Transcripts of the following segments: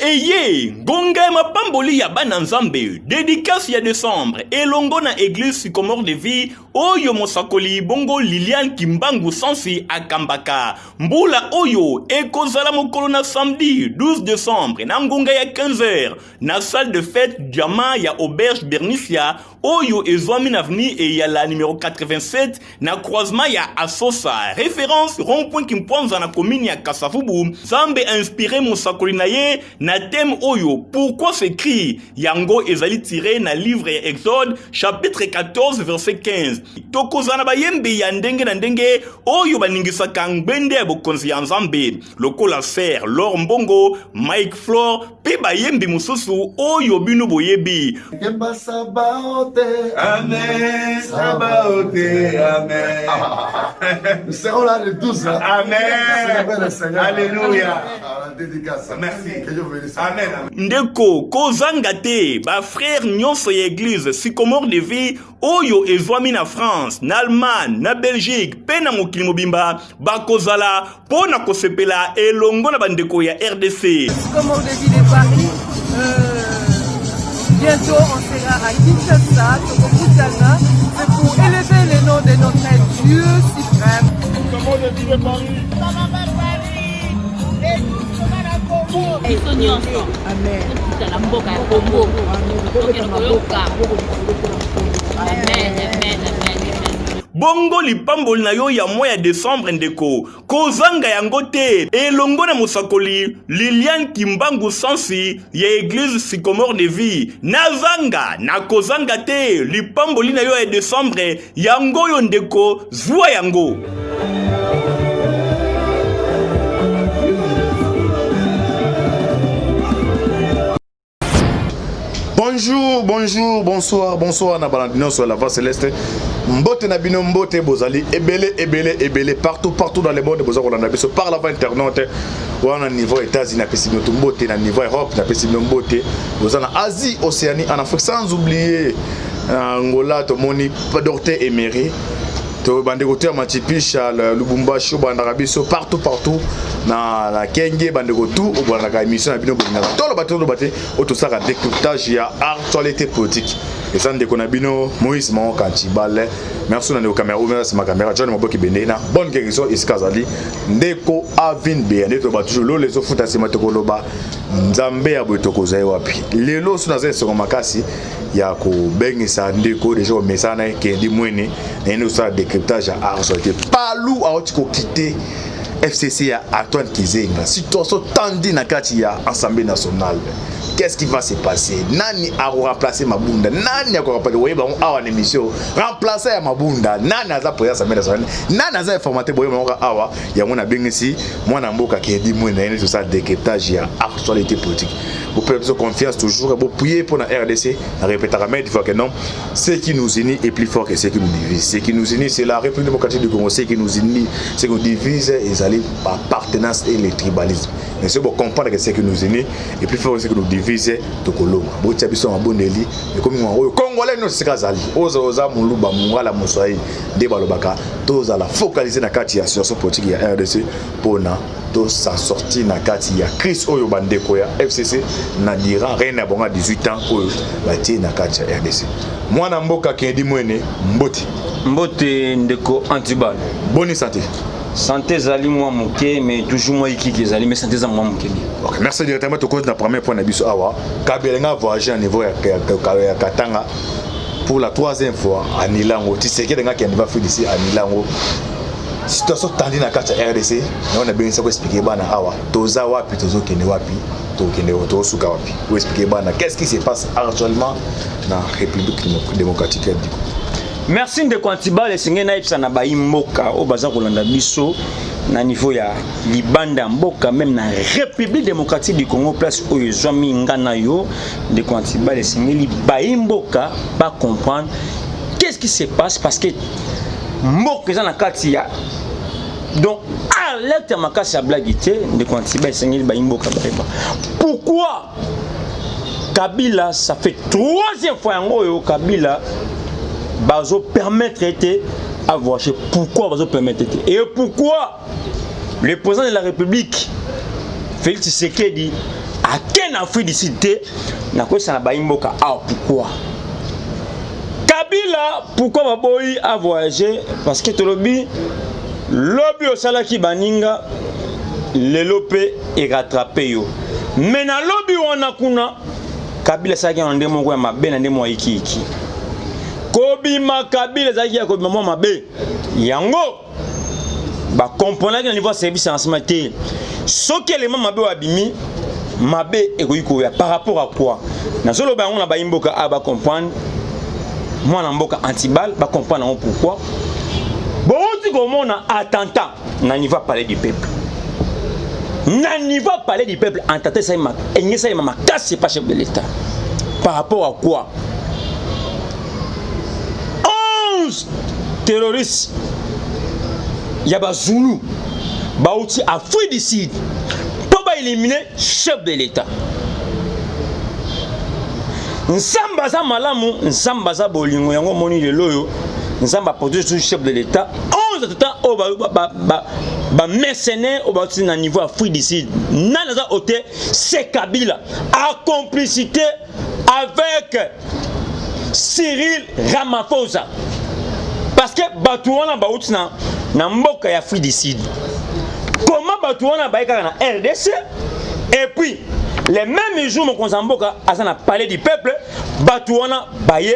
Eye, gonga mapamboli ya bana nzambe, dédicace ya décembre, elongo na église Sycomore de vie, oyo mosakoli bongo Liliane Kimbangu Sansi akambaka. Mbula oyo, ekozala mokolo na samedi 12 décembre, na ngonga ya 15h, na salle de fête Diamant ya auberge Bernicia, oyo ezwami na avenue et ya la numéro 87, na croisement ya Asosa, référence rond-point Kimpwanza na commune ya Kasavubu, Zambe inspiré mosakoli na ye, na thème oyo, pourquoi s'écrit yango ezali tiré na livre ya Exode chapitre 14 verset 15. Tokozana bayembe ya ndenge na ndenge oyo baningisaka ngbende ya bokonzi ya nzambe lokola Fer, Lor Mbongo, Mike Flor, pe bayembe mususu oyo bino boyebi. Kemba Sabaote, Amen, Sabaote, Amen. Nous serons là le 12. Amen. Alléluia. Dédicace. Merci. Que Dieu vous bénisse. Amen. Ndeko kozanga te ba frère nyonso ya église Sycomore de vie oyo ezwami na France, na Allemagne, na Belgique, pe na mokili mobimba bakozala pona kosepela elongo na bandeko ya RDC. Sycomore de vie de Paris. Bientôt on sera à Kinshasa, Tokokutana. C'est pour élever le nom de notre Dieu suprême. Sycomore de vie de Paris. Amen. Bongo lipamboli na yo ya mois ya décembre ndeko kozanga yango te elongo na mosakoli Liliane Kimbangu Sansi ya église Sycomore de vie nazanga na kozanga te lipamboli na yo ya décembre yango yo ndeko zwa yango. Bonjour, bonjour, bonsoir, bonsoir na balandino sur la voie céleste. Mbote na bino mbote bozali ebele partout dans le monde bozali kolanda biso par la voie internet wana niveau États-Unis na pesi bino mbote na niveau Europe na pesi bino mbote bozali na Asie, Océanie, en Afrique sans oublier Angola tomoni Docteur Emery to bande côté à Machipisha Lubumbashi banda biso partout na Kenge bande tout au banda ka émission na bino bina tolo baté autosaka décryptage ya actualité politique et ça ndeko na bino Moïse Mao Kantibale merci na caméra ouvert sur ma caméra John Moboki Benena bonne guérison iskazali ndeko Avin B ndeko ba toujours les autres futa sema tokoloba nzambe ya botoko zai wapi lelo suna zese ko makasi ya ko bengisa ndeko déjà au message kendi mwene na ino sa décryptage à actualité palou a otiko quitter FCC à Antoine Kizenga situation tendue na kati ya Assemblée nationale. Qu'est-ce qui va se passer? Nani a remplacé Mabunda? Nani a remplacé Boyeba awa émission? Remplacer ya Mabunda. Nani a pour Assemblée nationale? Nani a formaté Boyeba awa ya mona bengisi mwana mboka kendi mwena ene tout ça décryptage ya actualité politique. Vous pouvez faire confiance toujours, vous priez pour la RDC, la répétera mais il faut que non, ce qui nous unit est plus fort que ce qui nous divise. Ce qui nous unit, c'est la République démocratique du Congo, ce qui nous unit, ce qui nous divise, et aller par appartenance et le tribalisme. Mais c'est pour comprendre que ce qui nous unit est plus fort que ce qui nous divise, de Colombo. Vous avez besoin de Bondeli, et comme nous Congolais, nous sommes Kazali, Oza Muluba, Mungala Moussaï, Debalobaka, tous à la focaliser dans la situation politique de la RDC pour sa sortie na kati ya Chris Oyo Bandeko ya FCC na dira Reina Bonga 18 ans oyo batie na kati ya RDC. Mwana mboka kendi mwene mbote ndeko Antibal. Bonne santé. Santé zali moi moké mais toujours moi qui zali mais santé za moi moké. OK, merci directement to cause na premier point na biso awa. Kabelenga voyager à niveau ya Katanga pour la troisième fois à Nilango. Tu sais que nga qui va faire ici à Nilango. Situation tendue na kati ya RDC, on a besoin de expliquer bana awa, toza wapi tozo kende wapi, to kende to suka wapi. Ou expliquer bana qu'est-ce qui se passe actuellement dans la République démocratique du Congo. Merci de Antibal singe na ipsa na ba imboka o baza kolanda biso na niveau ya libanda mboka même na République démocratique du Congo place oyo zwami ngana yo de Antibal singe li ba imboka pas comprendre qu'est-ce qui se passe parce que mboka eza na kati ya donc alerte makasi ya blague te de Antiba esengeli bayimboka bayeba. Pourquoi Kabila, ça fait 3e fois yango Kabila bazo permettre à voyager. Pourquoi bazo permettre et pourquoi le président de la République Félix Tshisekedi a quel Afrique d'ici na quoi ça na bayimboka. Ah pourquoi Kabila, pourquoi baboyi a voyagé? Parce que tolobi lobby au salaki baninga le lopé est rattrapé yo. Mais na lobby wana kuna Kabila saki en ndemo kwa mabe na ndemo iki. Kobima Kabila saki ya kobima mabe. Yango ba comprendre que niveau service en ce matin. Ce que les mabe wa bimi mabe ekoyiko ya par rapport à quoi? Na solo ba on na ba imboka a ba comprendre. Moi na mboka antibal ba comprendre pourquoi. Bon, tu comment on a attentat, on n'y va parler du peuple. On n'y va parler du peuple. Attentat, ça y m'a cassé pas chef de l'État. Par rapport à quoi? 11 terroristes. Il y a des Zoulous. Baouti a fui d'ici. Pour éliminer chef de l'État. Nsambaza malamu, nsambaza bolingo yango moni de loyo. Nous avons posé sur le chef de l'État. 11 de temps, mercenaires au niveau Afrique d'ici. Nanaza Ote, c'est Kabila. A complicité avec Cyril Ramaphosa. Parce que Batouana Baoutina, na mboka ya Afrique d'ici. Comment Batouana Baïka na RDC? Et puis, les mêmes jours, mon Konzamboka a parlé du peuple, Batouana Baye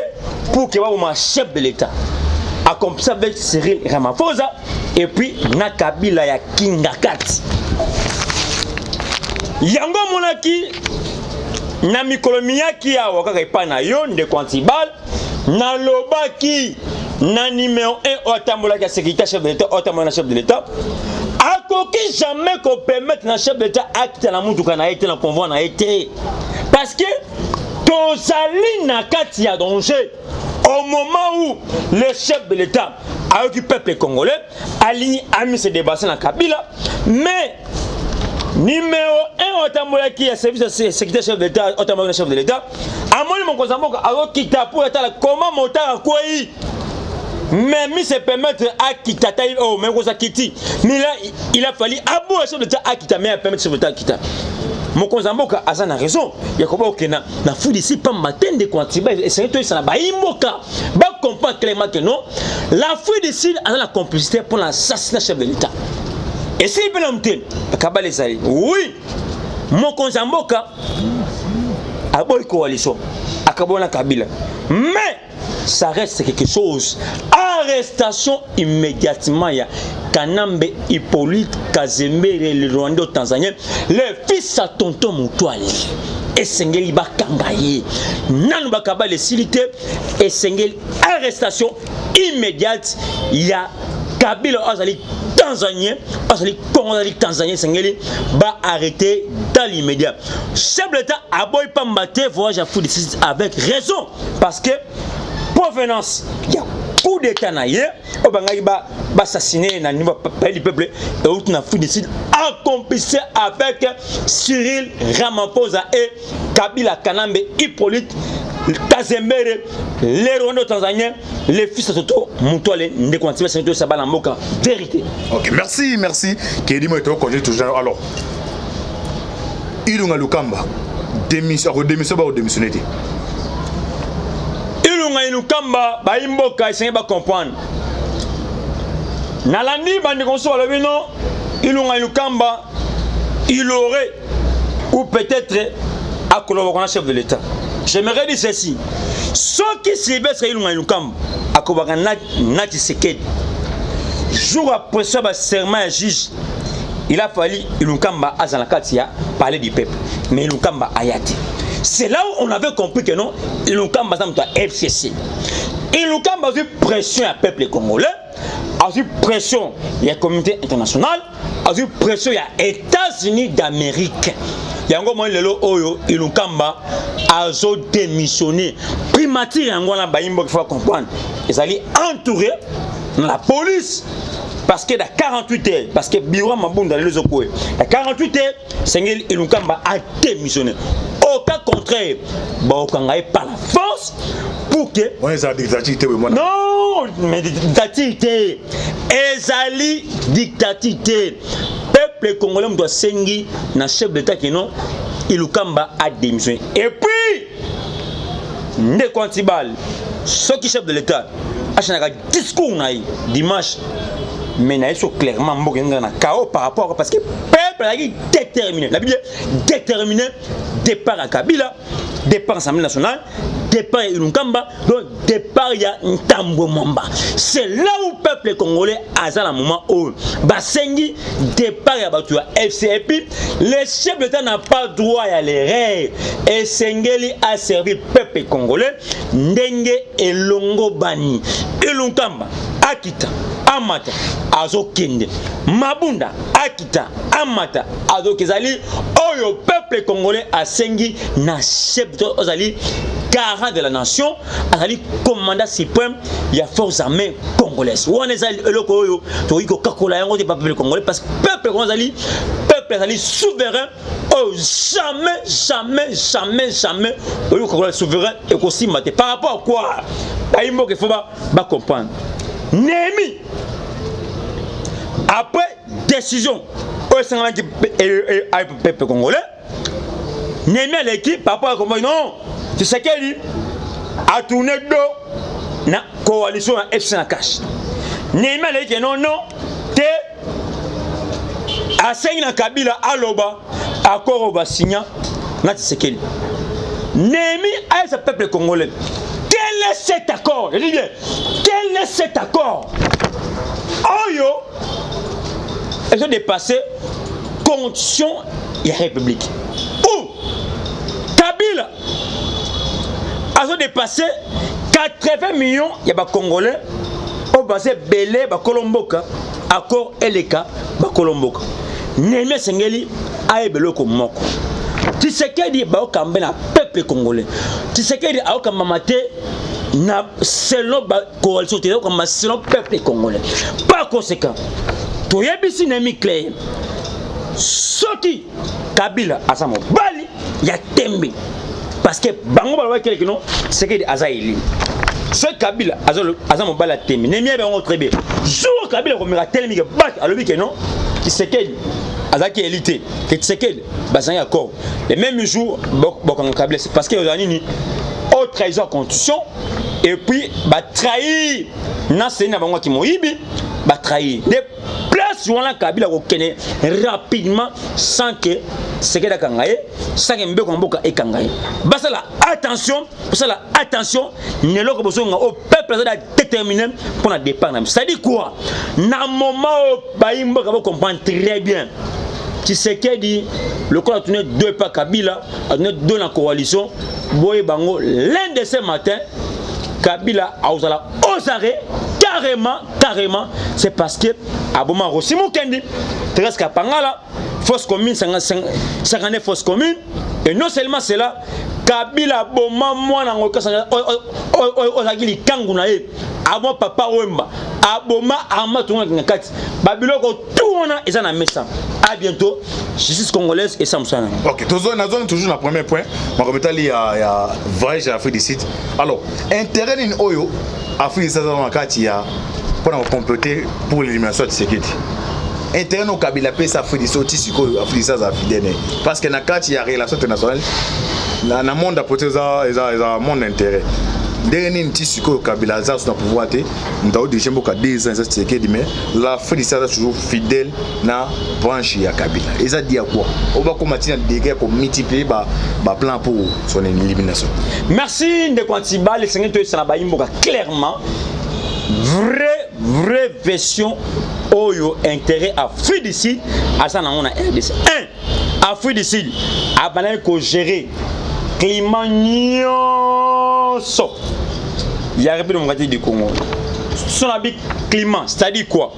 pour qu'il y ait un chef de l'État. Accompli avec Cyril Ramaphosa et puis Nakabila ya Kingakati. Yango monaki na mikolomia ki ya wakaka ipana yon de Quantibal na lobaki na numéro 1 otambola ya sécurité chef de l'État otambola chef de l'État akoki jamais qu'on permettre na chef de l'État acte na mutuka na été na convoi na été parce que tozali na kati ya danger. Au moment où le chef de l'État a occupé le peuple congolais, a mis ses débats dans la Kabila, mais numéro 1 Otambola qui est service de sécurité chef de l'État, Otambola chef de l'État, à mon mon Kozamboka a quitté pour être comment monter à quoi mais mi se permettre à quitter oh même cosa quitter mais là il a fallu abou chef de l'État à quitter mais permettre chef de l'État à quitter. Mon Konzamboka a raison. Il y a comment que na fou d'ici pas matin de Quantiba et c'est toi ça ba imoka. Ba comprendre clairement que non. La fou d'ici a la complicité pour l'assassinat chef de l'État. Et si il peut Kabale Zali. Oui. Mon Konzamboka a boy coalition. Akabona Kabila. Mais ça reste quelque chose. Arrestation immédiatement. Il y a Kanambe Hippolyte Kazembe, le Rwanda tanzanien, le fils à tonton Moutouali. Et Sengeli Bakangaye. Nan Bakaba les silité. Et Sengeli arrestation immédiate. Il y a Kabila Azali tanzanien, Azali Congolais tanzanien, Sengeli va arrêter dans l'immédiat. Chef de l'État a boy pas maté voyage à foot avec raison. Parce que provenance, il y a coup d'état naïe, au Bangaï va assassiner dans le pays du peuple et où na fou décide accomplissé avec Cyril Ramaphosa et Kabila Kanambe Hippolyte Kazembere, les Rwandais tanzaniens, les fils de Toto Moutouale, ne continue c'est tout ça balamboka vérité. OK, merci. Qui dit moi toujours toujours alors. Ilunga Lukamba démission ba démissionner. Ilunga Lukamba ba imboka essayer ba comprendre. Nalandi bandi konso ba lobino Ilunga Lukamba il aurait ou peut-être à collaborer chef de l'État. J'aimerais dire ceci. Ceux qui s'y Ilunga Lukamba à collaborer Nati Sekedi. Jour après ça ba serment à juge. Il a fallu Ilukamba Azanakatia parler du peuple. Mais Ilukamba Ayati. C'est là où on avait compris que non, Ilukamba Zamta FCC. Ilukamba a eu pression à peuple congolais, a eu pression à la communauté internationale, a eu pression à les États-Unis d'Amérique. Il y a un moment où Ilukamba a démissionné. Primature, il faut comprendre. Ils allaient entourer dans la police. Parce que dans 48 heures, parce que Biro Mabunda les Okoué, dans 48 heures, Sengel Ilukamba a démissionné. Au cas contraire, Baokangaye par la force pour que. Ouais, ça dictature, oui, moi. Non, mais dictature. Ezali dictature. Peuple congolais doit sengi na chef d'État qui non, Ilukamba a démissionné. Et puis, ne Quantibal, ceux qui chef de l'État, a un discours dimanche. Mais il faut clairement un chaos par rapport parce que le peuple est déterminé. La Bible est déterminé. Départ à Kabila, départ à l'Assemblée nationale, départ à Ilunkamba, donc départ à Ntambo Mamba. C'est là où le peuple congolais a un moment où Basengi départ à FCP. Le chef d'État n'a pas droit à l'erreur. Et Sengeli a servi le peuple congolais. Ndenge et Longo Bani. Ilunkamba, Akita. Amata azokende Mabunda Akita Amata azokezali oyo peuple congolais asengi na chef ozali garant de la nation azali commandant suprême ya forces armées congolaises on ezali eloko oyo to iko kakola yango te peuple congolais parce que peuple congolais peuple azali souverain oh jamais oyo congolais souverain et aussi maté par rapport à quoi aimo que faut ba comprendre Némi après décision au sein de peuple congolais Némi à l'équipe par rapport à comment non tu sais qu'elle a tourné dos na coalition FC na cash Némi à l'équipe non te a signé na Kabila aloba accord au Bassigna na tu sais qu'elle Némi à ce peuple congolais. Quel est cet accord? Je dis bien, quel est cet accord? Oh yo, ils ont dépassé condition de la République. Ou Kabila, ils ont dépassé 80 millions de Congolais au basé Belé, Colomboka, accord LK, Colomboka. Némé Sengeli a Beloko Moko. Tu sais qu'il dit bah au na peuple congolais. Tu sais qu'il dit au Kamamate na selon ba coalition comme selon peuple congolais. Par conséquent, to yebisi nemi clair. Soki Kabila asamo bali ya tembe parce que bango ba quelqu'un non c'est que azaili. Ce Kabila azamo bala tembe. Nemi ba on très bien. Jour Kabila ko mira telemi que bat alobi que non. Tu sais qu'il Azaki élité, que tu sais que Bazan accord. Les mêmes jours, c'est parce que Ozanini, au trahison constitution, et puis, trahir, n'a c'est n'a pas qui moïbi, trahir. Des places où on a Kabila reconnaît rapidement sans que c'est que la Kangaye, sans que Mbekomboka et Kangaye. Basta la attention, pour ça la attention, n'est là que besoin au peuple déterminé pour la départ. C'est-à-dire quoi? Dans moment où Baïmboka va comprendre très bien. Tu sais qu'il dit, le corps a tourné deux pas Kabila, a tourné deux dans la coalition. Boye Bango, l'un de ces matins, Kabila a aux arrêts, carrément, c'est parce que Aboma Rossi Mukendi, presque à Pangala, fausse commune, 59 fausse commune, et non seulement c'est là, Kabila Boma, moi, aux agili Kangunae, Aboma Papa Wemba, Aboma Arma Tourna Kati, Babiloko, tout on a, et ça n'a mis ça. À bientôt, justice congolaise et Samsung. Ok, toujours le premier point. Je vais remettre il y a voyage à Afrique du Sud. Alors, intérêt in Oyo, Afrique du Sud, pour compléter pour l'élimination de sécurité. Intérêt au Kabila pèse Afrique du Sud, Afrique du Sud a fidèle. Parce que dans il y a relation internationale, dans le monde apporté ça, il y a un monde d'intérêt. Dernier petit sucre au Kabila, ça c'est un pouvoir. Nous avons déjà beaucoup de ans, c'est que mais l'Afrique du Sud est toujours fidèle na branche ya Kabila. Et ça dit à quoi? On va commencer à dégager pour multiplier ba plan pour son élimination. Merci de Quantiba, les Seigneurs de Sanabaïmboka clairement vraie version oyo intérêt à Afrique du Sud à ça on a RDC. 1 Afrique du Sud a banal ko gérer climat nyonso. Il y a République démocratique du Congo. Son habit climat, c'est-à-dire quoi?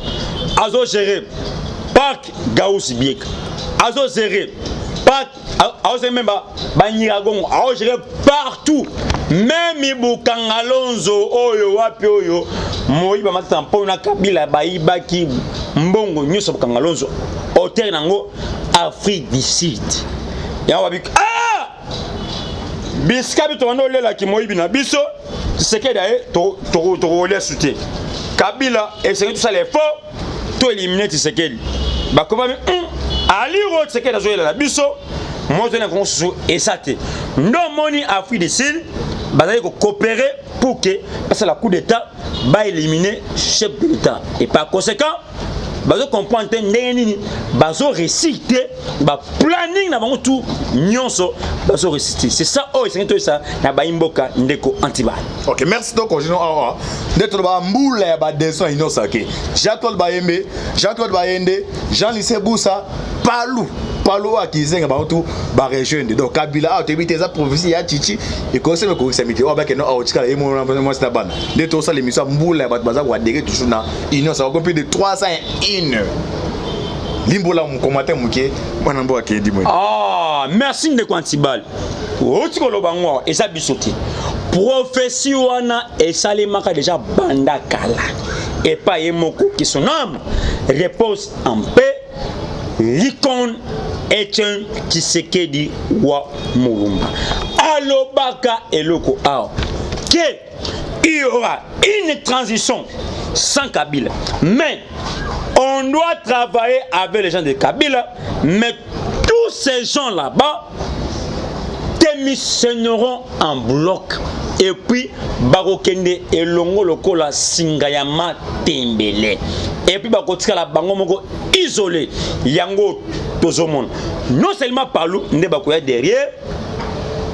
Azo géré parc Gaous Biek. Azo géré parc Azo même Banyiragon. Azo géré partout. même ibukanga lonzo oyo wapi oyo moyiba matata mpona Kabila bayibaki mbongo nyonso bukanga lonzo hôtel nango Afrique du Sud ya wabik biska bito wana olela ki moyibi na biso Tshisekedi aye to olia soutien Kabila essaye tout ça les faux to éliminer Tshisekedi bakoma ali ro Tshisekedi azoyela la biso moto na konso esate ndo moni Afrique du Sud bazali ko coopérer pour que parce que la coup d'état va éliminer chef de l'état et par conséquent bazo comprendre ndeni bazo réciter ba planning na bango tout nyonso bazo réciter c'est ça c'est tout ça na ba imboka ndeko antiba. OK, merci donc continuons d'être ba mbula ba descend inosake Jean-Claude Bayembe Jean-Claude Bayende Jean-Lycée Boussa Palu akizenga ba tout ba région donc Kabila a tebité za prophétie ya Chichi et conseil ko samité o ba ke no a otikala emo mo sta bana de to ça l'émission mbula ba baza wa dégé toujours na union ça va plus de 301 limbola mu commentaire muke mwana mbo akendi mo merci de Quantibal otikolo bango eza bisoti prophétie wana esalemaka déjà banda kala et pas yemoko qui son âme repose en paix. L'icône est un Tshisekedi wa Mulumba. Alobaka eloko ao. Il y aura une transition sans Kabila. Mais on doit travailler avec les gens de Kabila. Mais tous ces gens là-bas démissionneront en bloc. Et puis, Barokende et Longo Lokola Singayama Tembele. Et puis, Bakotika la Bango Moko isolé. Yango Tozomon. Non seulement Palou, n'est pas derrière.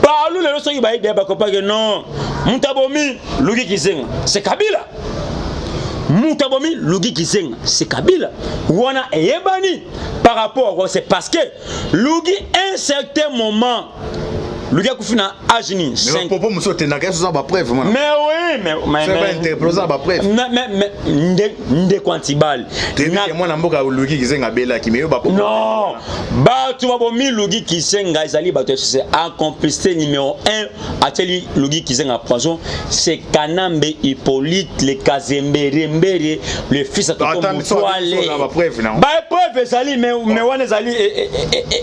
Palou, le loso qui va aider Bakopa, non. Moutabomi, Lugi Kizenga, c'est Kabila. Moutabomi, Lugi Kizenga, c'est Kabila. Wana et Yebani. Par rapport à c'est parce que Lugi, un certain moment, le gars qui fait un agini. Mais pour me sauter dans quelque chose à preuve. Mais oui, mais c'est pas interprété à preuve. Mais de quantibal. Moi na mboka Lugi Kizenga bela ki meyo ba. Non. Ba tu vas bomi Lugi Kizenga ezali ba c'est accomplice numéro 1 ateli Lugi Kizenga prison c'est Kanambe Hippolyte le Kazembere Mbere le fils à Toto Mutwale. Ba preuve ezali mais wana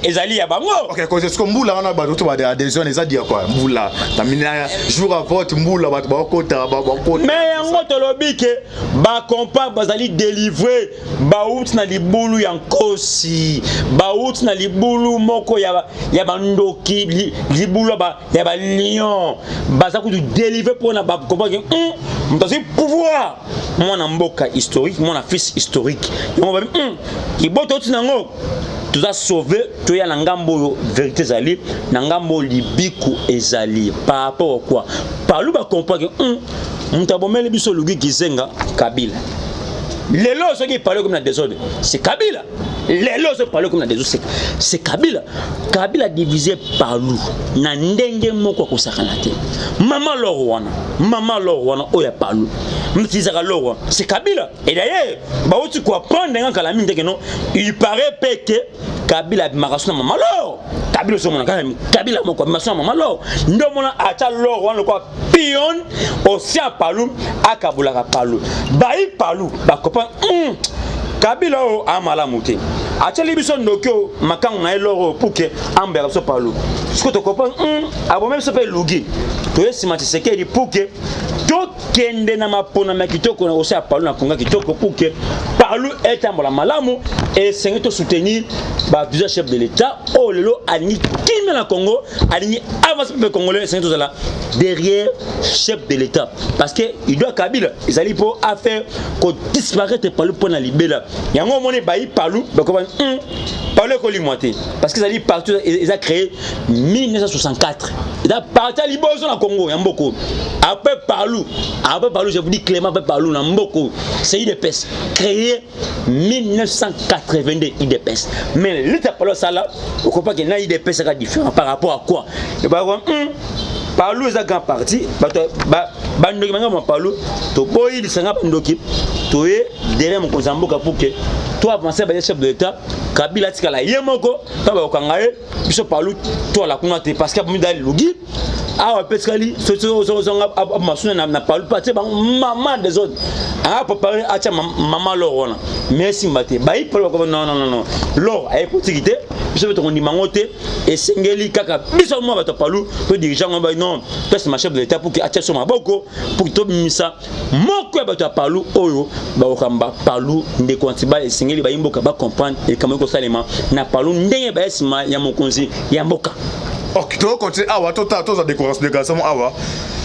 ezali ya bango. OK, cause ce qu'on boula on a ba tout ba adhésion les a dire quoi mbula tamina jour à vote mbula ba kota ba kota mais yango to lobi ke ba compa bazali délivrer ba out na libulu ya nkosi ba out na libulu moko ya bandoki libulu ba ya ba lion baza ku délivrer pour na ba compa ke mtazi pouvoir mwana mboka historique mwana fils historique on va iboto tinango tout a sauvé tout ya ngambo vérité zali ngambo libiku ezali par rapport à quoi parlu ba comprendre que mutabomeli biso Lugi Kizenga Kabila lelo ce qui parle comme na désordre c'est Kabila lelo ce parle comme na désordre c'est Kabila divisé par loup na ndenge moko ko sakana te mama lorwana oya parlu mtizaka lorwa c'est Kabila et d'ailleurs ba otu ko prendre nga kala minde que non il paraît que Kabila bimakasuna mama lor Kabila so mona quand même Kabila moko bimakasuna mama lor ndo mona acha lorwana ko pion aussi à parlu akabula ka parlu bayi parlu ba copain Kabila o amala muté achali biso ndokyo makangu na eloro pour que ambera so parlu ce que tu comprends abo même se fait Lugi to esima Tshisekedi pour que to kende na mapona makitoko na aussi à parlu na konga kitoko pour que parlu est amala malamu et c'est to soutenir ba plusieurs chefs de l'état oh lelo ani kimé na Congo ani avance le congolais c'est tout ça derrière chef de l'état parce que il doit Kabila ils allaient pour affaire ko disparaître parlu pour na libéla yango moni bayi parlu ba ko parler colimité parce qu'ils allaient partout ils a créé 1964 il a parti à Libozo na Congo yamboko après parlu je vous dis Clément après parlu na mboko c'est IDPS créé 1982 IDPS mais l'état parle ça là on comprend que na IDPS c'est différent par rapport à quoi et bah parlu est un grand parti bandoki manga parlu to boyi lisanga bandoki to e derrière mon kozamboka pour que toi avancer ba chef de l'état Kabila tikala yemoko pa ba okangaye biso parlu toi la kunate parce que Mudali Lugi awa pescali masuna na palu pate ba maman des autres a préparé acha maman lorona merci mbate ba i palo non lor ay kotikité biso to ndi mangote et sengeli kaka biso mo bato palu to dirigeant ba non pèse ma chef de l'état pour que acha so maboko pour to misa moko bato palu oyo ba okamba palu nde kontiba et sengeli ba imboka ba comprendre et comment ko salema na palu ndenge ba esima ya mokonzi ya mboka. Ok, tu vas continuer.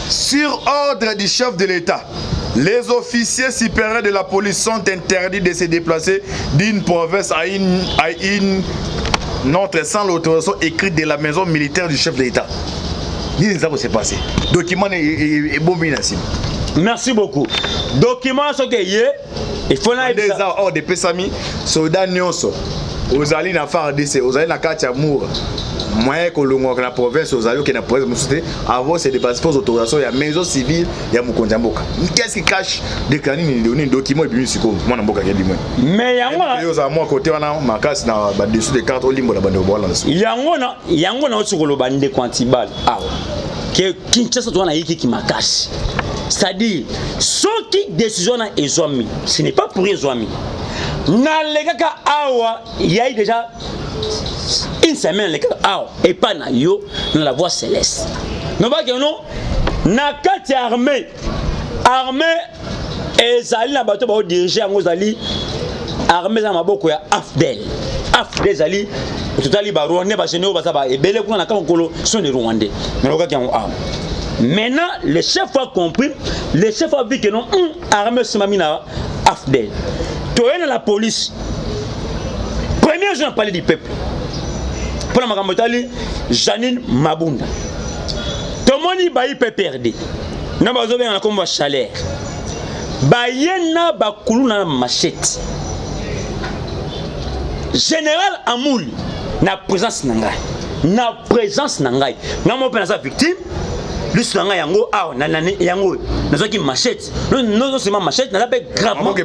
Sur ordre du chef de l'État, les officiers supérieurs de la police sont interdits de se déplacer d'une province à une autre sans l'autorisation écrite de la maison militaire du chef de l'État. Dis-nous ça, s'est passé. Document est bon, merci beaucoup. Document, ce qu'il y a, il faut des ordres de Pessami, soldats nyonso, aux alliés na FARDC, aux alliés na Katia Mour. Moi, que la province, aux alliés qui na province, avant c'est des passeports d'autorisation, il y a maison civile, il y a Moukondiamboka. Qu'est-ce qui cache des canines de documents et puis c'est comme moi, Namboka qui a dit moi. Mais il y a moi côté on a ma casse na dessus des cartes au limbo la bande au bois là. Il y a un sur le bande quantibal. Ah, que Kinshasa doit na yiki qui m'a caché. C'est-à-dire, ce qui décision na ezomi, ce n'est pas pour ezomi. Na legaka awa, il y a déjà une semaine les gars et pas na yo dans la voie céleste. Non pas que non na kati armée ezali na bato ba diriger ngo zali armée za maboko ya Afdel zali totali ba Rwandais ba généraux ba ça ba ebele kuna na kankolo sont des Rwandais. Mais le gars qui ont maintenant le chef a compris, le chef a vu que non armée se mamina Afdel. Toyena la police. Premier jour on parlait du peuple. Pour la Makamotali, Janine Mabunda. Tout le monde va y perdre. Nous avons comme un chaleur. Bayena bakulu na machette. Général Amoul, na présence nanga. Na présence nanga. Na mo pensa victime. Lui nanga yango yango. Na zo ki machette. Non seulement machette, na la gravement.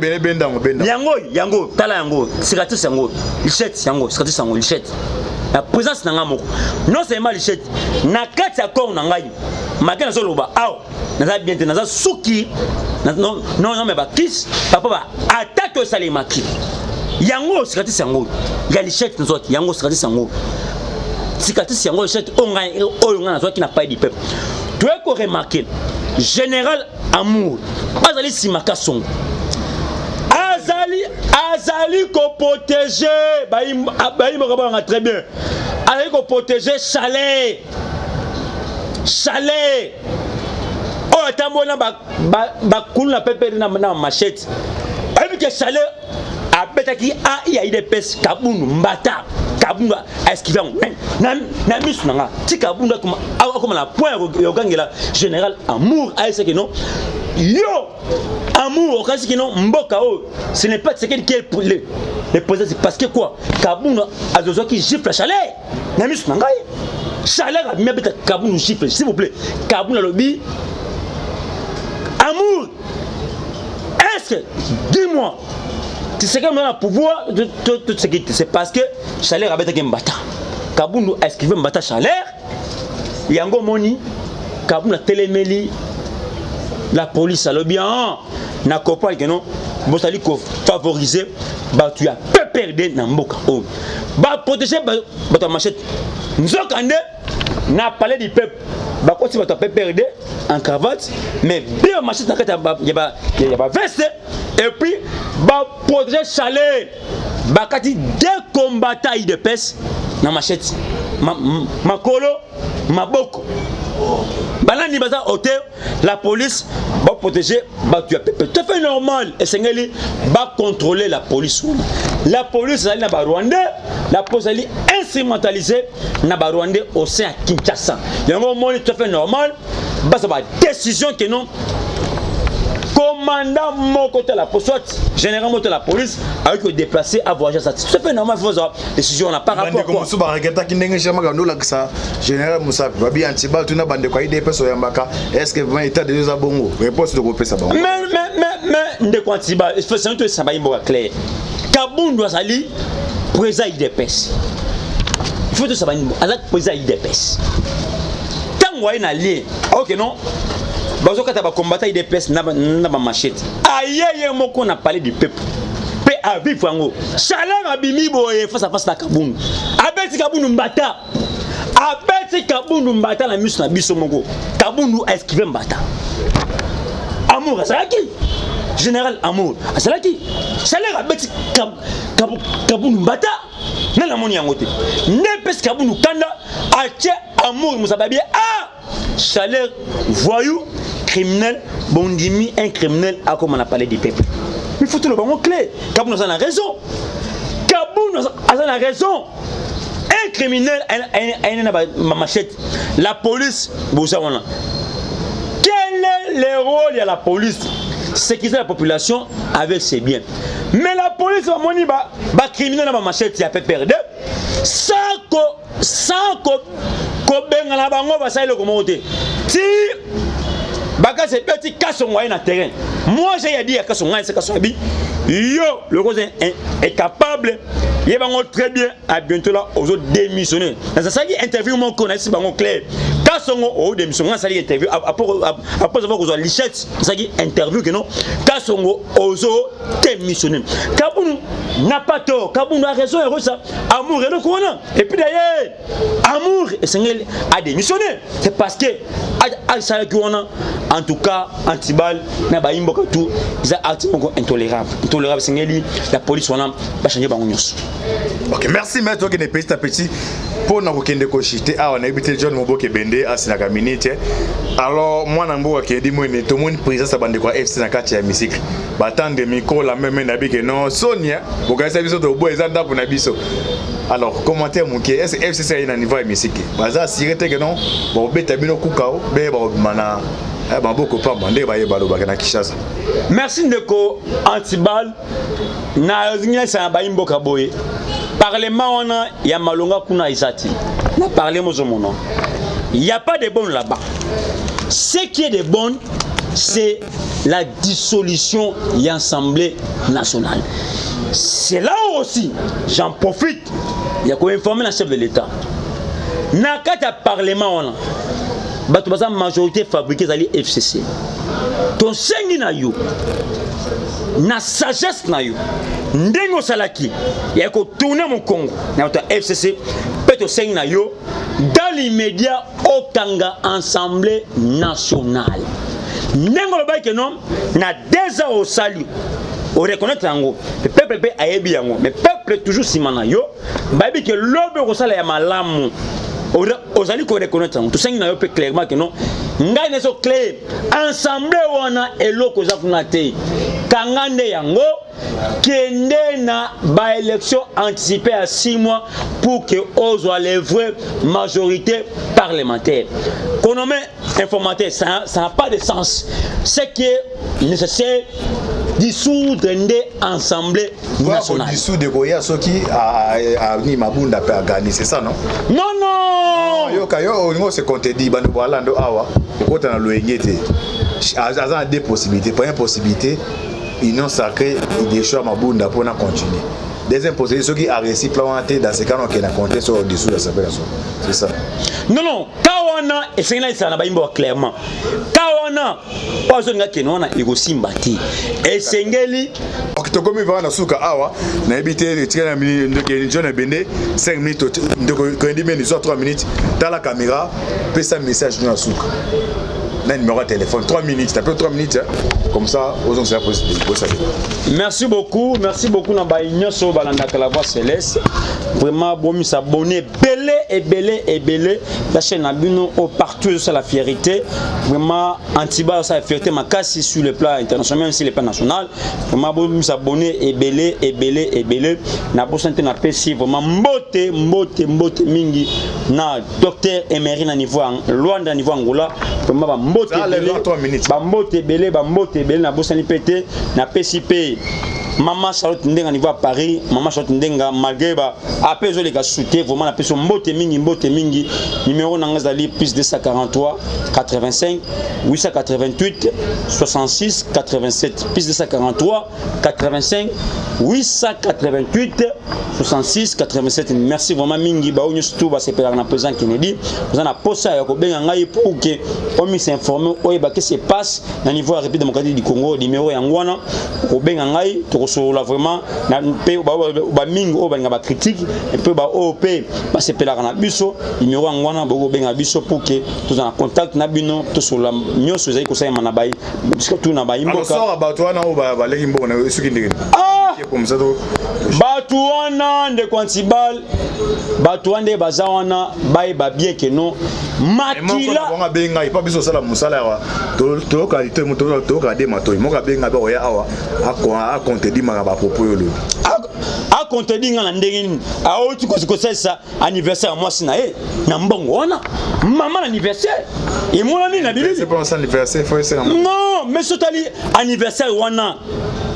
Yango, tala yango. Cicatrice yango. Lichette yango, cicatrice yango, lichette. La présence nanga moko non seulement lichette na kati ya corps nangai makena zo loba aw naza bien te naza suki non mais ba kiss papa ba attaque sale maki yango cicatrice yango ya lichette nzo yango cicatrice yango lichette onga nazo ki na pas du peuple tu es ko remarquer général Amour azali simaka songo Azali ko protéger baïm ko très bien. Azali ko protéger Chalet. Oh tambona ba kulu na pepe na machette. Ayi que Chalet a betaki a il y a des pes kabunu mbata. Kabunu esquiver na misu nanga. Ti kabunu comme la point yogangela général Amour a ce que non. Yo Amour, quand c'est non mboka ce n'est pas ce qui est le président, c'est parce que quoi Kaboun a besoin qui gifle la chaleur. Namis nangai. Chaleur a bien peut-être Kaboun gifle, s'il vous plaît. Kaboun a lobby. Amour. Est-ce que dis-moi tu sais que maintenant pouvoir de ce qui c'est parce que chaleur a peut-être mbata. Kaboun est-ce qu'il veut mbata chaleur? Yango moni Kaboun a téléméli la police a le bien na comprendre que non bosali ko favoriser ba tu as peu perdre na mboka o ba protéger ba ta machette nzokande na parler du peuple ba ko si ba ta peu perdre en cravate mais bien machette na kata ya ba veste et puis ba protéger chalet ba kati deux combattants de pes na machette makolo maboko Balani baza hôtel, la police va protéger, va tuer. Tout fait normal. Et c'est va contrôler la police. La police est na Rwandais, la police est instrumentalisée na Rwandais au sein à Kinshasa. Il y a un moment tout fait normal, bah ça va décision que non. Commandant mon côté la police, généralement de la police, avec le déplacé à voyager ça. C'est fait normal, il faut avoir décision on a par rapport quoi. Général Moussa, babi antiba tu na bande quoi idée peso yambaka. Est-ce que vraiment état de deux bongo? Réponse de groupe ça bon. Mais de quoi antiba, il faut c'est un truc ça va y clair. Kaboun doit salir président IDPS. Il faut que ça va y avec président IDPS. ntango aye na lie ok non bazokata ba combattant IDPS na ba machette ayeye moko na parler du peuple pe aviv yango chaleur abimi boye face à face na Kabundu abeti Kabundu mbata na miso na biso moko Kabundu a esquivé mbata amour asalaki général amour asalaki chaleur abeti Kabundu mbata na la moni yango te ne pes Kabundu kanda ache amour musababie chaleur voyou criminel bondimi un criminel a comme on a parlé du peuple il faut tout le bon clair Kabundu a la raison Kabundu a la raison un criminel a machette la police bozawana quel est le rôle de la police sécuriser la population avec ses biens mais la police va moni ba criminel na machette ya peut perdre sans ko benga na bango ba sa ile komote ti baka c'est petit Kasongo na terrain moi j'ai dit à Kasongo c'est Kasongo yo le cause est capable il va très bien à bientôt là aux autres démissionner dans ça qui interview mon connaissance bango clair Kasongo au démissionner ça interview après avoir aux lichette ça qui interview que non Kasongo aux autres démissionner Kabundu n'a pas tort Kabundu a raison et ça amour et le corona et puis d'ailleurs amour et Sengel a démissionné c'est parce que en tout cas Antibal na ba imboka tout ils a article intolérable Sengeli la police wana ba changer bango nyos. OK merci maître qui est petit à petit pour na kokende ko chiter on a habité John Moboke Bende asina ka minute alors moi na mboka qui dit moi ne tout monde président bande kwa FC na kati ya musique batande micro la même na bike non Sonia bokasa biso to boy ezanda pour na biso alors commentaire mon qui est FCC na niveau ya musique baza sirete que non bon beta bino kukao be ba mana merci ndeko Antibal na zinga sa ba imboka boye parlement wana ya malonga kuna isati na parler mozomono il y a pas de bonnes là-bas ce qui est de bon c'est la dissolution de l'Assemblée nationale c'est là aussi j'en profite il y a quoi informer le chef de l'État na kata parlement wana bato baza majorité fabriquée zali FCC ton sengi na yo na sagesse na yo ndengo salaki ya ko tourner mon Congo na to FCC peto sengi na yo dans l'immédiat au Kanga Assemblée nationale ndengo lo ba ke non na 2 ans au salut au reconnaître yango le peuple a yebi yango mais peuple toujours simana yo ba bi ke lobe ko sala ya malamu aux alliés qu'on reconnaît tout ça n'a pas clairement que non ngai neso clair ensemble wana eloko za kunate kangande yango kende na ba élection anticipée à 6 mois pour que ozwa les vraies majorité parlementaire qu'on met informateur ça n'a pas de sens c'est qui est nécessaire dissoudre l'Assemblée nationale. Dissoudre Goya Soki a ni Mabunda peut gagner, c'est ça non? Non. Yo kayo on se compte dit banu balando awa ko tana loengete. Azan deux possibilités, pas une possibilité union sacrée des choix Mabunda pour na continuer. Deuxième possibilité ceux qui a réussi planter dans ce cas on qui a compté sur dessous de l'Assemblée nationale. C'est ça. Non kawana et c'est là ça na ba imbo clairement. Kawana ozo nga kenona igosimbati. Et sengeli okitokomi va na suka awa na ebité tika na minute John Bende 5 minutes ndoko kondi meni 3 minutes dans la caméra pesa message na suka. Na numéro de téléphone 3 minutes, t'as peu 3 minutes hein? Comme ça aux gens c'est la possibilité. Merci beaucoup na ba nyoso balanda la voix céleste. Vraiment bon s'abonner belé la chaîne Abino au partout sur la fierté. Vraiment Antibal sa fierté ma casse sur le plan international même sur le plan national. Vraiment bon s'abonner et belé na posante na pesi vraiment mbote mingi na docteur Emery na niveau Luanda niveau Angola. Vraiment bambote ebele na bosani pete na PCP Maman Charlotte Ndenga niveau à Paris, Maman Charlotte Ndenga malgré après les gars soutien vraiment la personne mbote mingi numéro nangazali plus 243 85 888 66 87 plus 243 85 888 66 87. Merci vraiment mingi ba onyo surtout ba sepela na président Kennedy vous en a posa ya ko benga ngai pour que on m'y s'informer o ba que se passe na niveau la République démocratique du Congo numéro ya ngwana ko benga ngai to so la vraiment na pe ba mingi o ba nga ba critique et peu ba OP ba sepela na biso numéro ya ngwana ba ko benga biso pour que tous en contact na bino to so la nyoso zai ko sa mana bai parce que tout na ba imboka alors ba to na o ba leki mbo na suki ndenge comme ça Batuana de Quantibal, Batuande Bazawana, Baye Babie Keno, Makila. On a bien gagné, pas besoin de ça, Moussala, tout qualité, tout regardé, Matoy, mon gars, bien gagné, à compter dit ma propos. A compter dit en Andengin, à autre que c'est ça, anniversaire, moi, c'est naé, Nambongwana, maman anniversaire, et mon ami n'a c'est pas un anniversaire, faut essayer. Non, mais c'est anniversaire, Wana.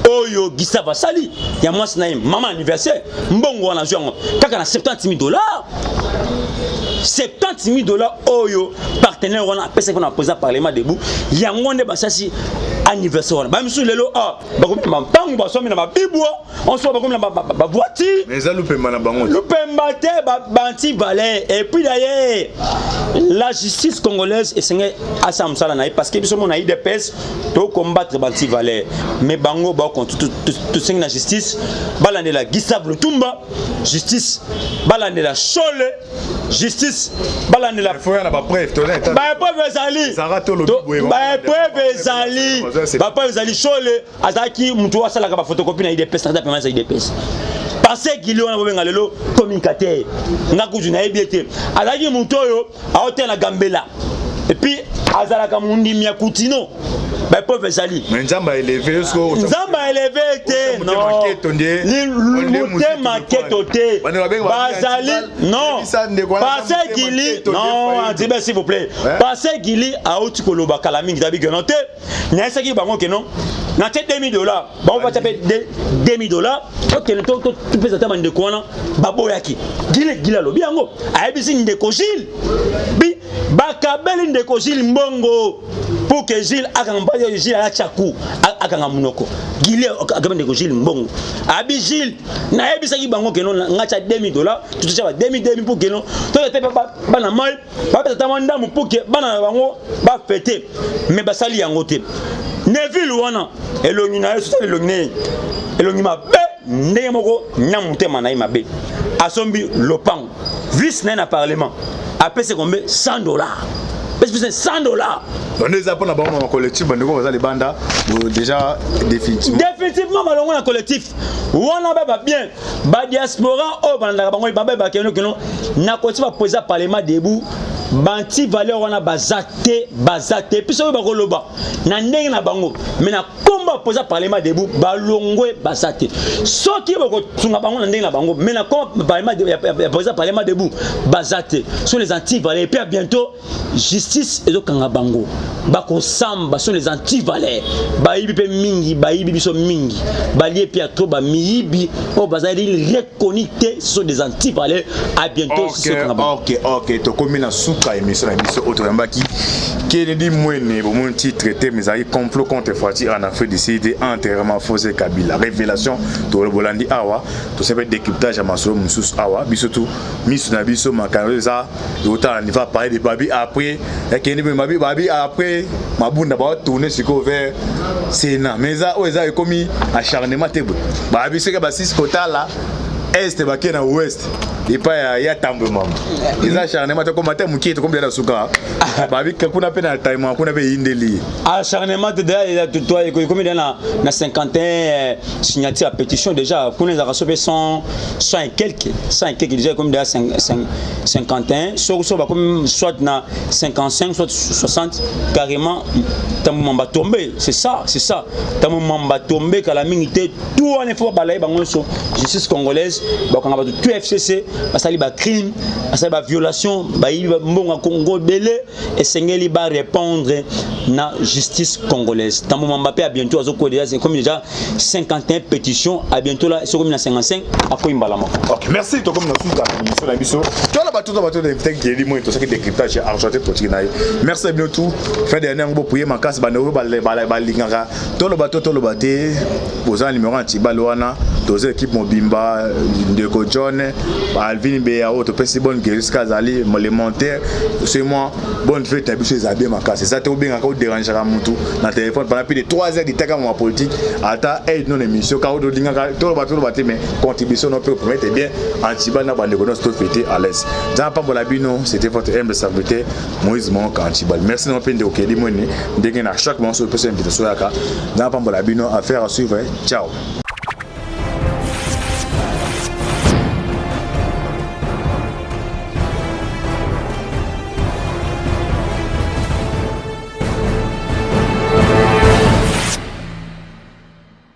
Oyo Gustave Sali ya mwasi na maman anniversaire mbongo wana jongo kaka na $70,000 $70,000 oyo partenaire wana pesa qu'on a posé parlement debout ya ngonde basasi anniversaire wana ba misu lelo ba ko ba tangu ba somi na ba bibwa on so ba ko na ba voiture mais ça lupemba na bango lupemba te ba banti balai et puis d'ailleurs la justice congolaise est sengé asam sala na parce que biso mona IDPS to combattre banti balai mais bango ba contre tout seng na justice balande la Gustave Lutumba justice balande la Chole justice balande la faut na ba preuve to na ba preuve ezali ba preuve ezali ba preuve ezali Chole azaki mutu wa sala ka ba photocopie na IDPS na paiement za IDPS parce qu'il y a un communicateur ngakuju na ebiete azaki mutu oyo aote na Gambela et puis azalaka mundi mia kutino ba preuve ezali mais nzamba élevé jusqu'au nzamba élevé te non limute maquette te bazali non parce qu'il non antibe s'il vous plaît parce qu'il a autre koloba kala mingi tabi que non te na saki bango que non na te $2,000 bon va taper $2,000 OK le to tu peux attendre de quoi baboyaki gila lobi yango ayebisi ndeko Gilles bi bakabeli ndeko Gilles mbongo pour que Gilles akamba Gilles ala chaku akanga munoko gile akaba ndeko Gilles mbongo abi Gilles na yebisa ki bango keno ngacha $2,000 tu tshaba $2,000 pour keno to te bana mal ba pesa tamanda mu pour que bana bango ba fêter mais basali yango te Neville wana elongi na yesu elongi elongi mabe ndenge moko nyamutema na mabe asombi lopango vice na parlement apese combien $100 $100 on est à pour na collectif bande ko bazali banda déjà définitivement balongo na collectif wana ba bien ba diaspora o banda bango ba keno na collectif poser parlement debout banti valeur wana bazate puis so ba koloba na ndenge na bango mais na komba poser parlement debout balongwe bazate soki ba ko tunga bango na ndenge na bango mais na komba parlement poser parlement debout bazate sont les anti-valeurs et puis bientôt justice et kanga bango bako samba sont les anti-valeurs bayibi pe mingi bayibi biso mingi balie puis trop ba miyibi o bazali reconnecté ce sont des anti-valeurs à bientôt OK to komina suka émission na biso autre mbaki Kennedy Mwene bon titre traité mais ay complot contre Fati en Afrique du Sud entièrement faussé Kabila révélation to le bolandi awa to sepe décryptage à masolo musus awa biso tout misu na biso makanza autant on va parler de Babi après Kennedy Babi après mabunda ba tourner siko vers Sénat mais ça oza ekomi acharnement te Babi c'est que ba 6 quota là est baké na ouest et pas ya tambement ils acharnement comme matin muki to comme bien suka Babi kuna pe na time kuna pe indeli acharnement de derrière toi comme dans na 51 signature à pétition déjà kuna za rasobe 100 et quelques déjà comme déjà 51 so ba comme soit na 55 soit 60 carrément tambement ba tomber c'est ça tambement ba tomber kala mingité tout en faut balayer bango so justice congolaise bakanga bato tout FCC basali ba crime basali ba violation ba mbonga Congo belé esengeli ba répondre na justice congolaise. Tambo Mbappé a bientôt c'est comme déjà 51 pétitions à bientôt là c'est comme 55 à quoi imbalama. OK, merci to comme nous sur la mission. Toi la bateau d'invité qui est moi tout ça qui décryptage argenté politique naï. Merci bien tout. Fin dernier on pouiller ma casse ba lingaka. Toi le bateau aux numéro anti-Baloana, aux équipes Mobimba, Ndeko John, Alvin Béao, Topesi Bonne Guéris Kazali, l'élémentaire, c'est moi, bonne fête, t'as vu ces habits, ma casse. C'est ça, t'es au bien, encore déranger à mon tout, dans le téléphone, pendant plus de 3 heures de temps à politique, à ta aide non émission, car au Dingaka, tout le bateau, mais contribution, on peut promettre bien, anti-Bal, Bandeko, tout fêté à l'aise. Dans pas Bolabino, c'était votre humble serviteur, Moïse Monk, anti-Bal. Merci, non, peine de Okedi Moni, dès qu'à chaque moment, sur le invitation à dans pas Bolabino, affaire à suivre. Ciao.